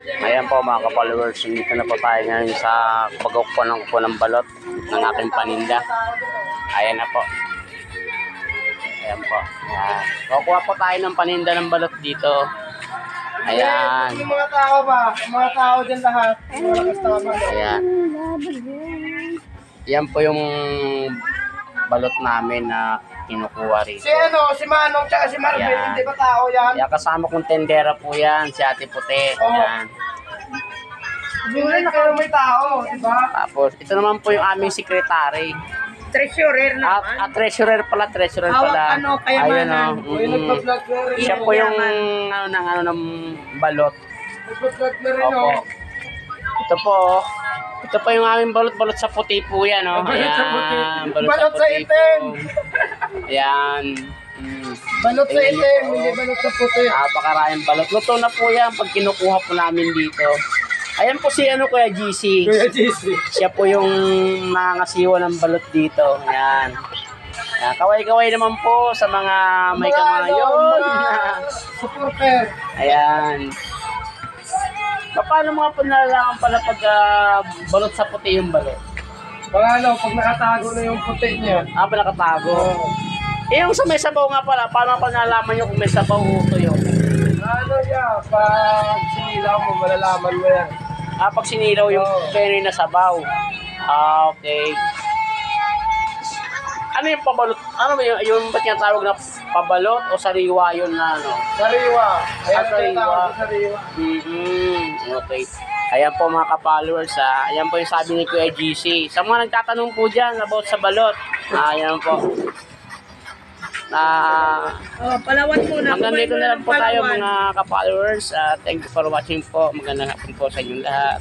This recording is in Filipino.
Ayan po mga ka-followers, dito na po tayo ngayon sa pagkukunan ko ng balot ng aking paninda. Ayan na po. Ayan po. Ayan. Kukuha po tayo ng paninda ng balot dito. Ayan. Yung mga tao ba? Yung mga tao dyan lahat. Mga customer. Ayan. Yan po yung balot namin na kinukuha rito. Si Manong tsaka si Marvin, Yan. hindi ba tao yan? Kaya kasama kong tendera po yan, si Ate Puti. Ayan. Siguro na kayo may tao, di ba? Tapos, ito naman po yung aming sekretary. Treasurer naman. Treasurer pala. Hawak ano, kayamanan. Ayun, Uy, nagpa-vlog na rin. siya po yung ng balot. Nagpa-vlog na rin, Opo. oh. Ito po, ito po yung aming balot sa puti po yan, oh. Balot sa puti. Ayan, Balot sa puti itim. po. Ayan. Balot sa itim, hindi balot sa puti. Napakaraming balot. Luto na po yan pag kinukuha po namin dito. Ayan po si Kuya GC. Kuya GC. Siya po yung nangangasiwa ng balot dito. Ayan. Ayan. Kaway-kaway naman po sa mga may kamayon. Supporter. Ayan. Paano mga panalaman pala pag balot sa puti yung balot? Paano, pag nakatago na yung puti niya. Nakatago. Yung sa may sabaw nga pala, paano pa nalaman nyo kung may sabaw o tuyo? Ano siya, pag sinilaw mo, malalaman mo yan. Pag sinilaw yung penoy na sabaw. Okay. Ano yung pabalot? Ano ba yung ba't yung tawag na pabalot o sariwa yun na ano? Sariwa. Ayan ang Sariwa. tawag sa sariwa. Okay. Ayan po mga ka-followers, ayan po yung sabi ni Kuya GC. Sa mga nagtatanong po dyan about sa balot, ayan po. Palawan muna. Hanggang dito na lang po tayo Palawan. mga ka-followers. Thank you for watching po. Magandang hapon po sa inyong lahat.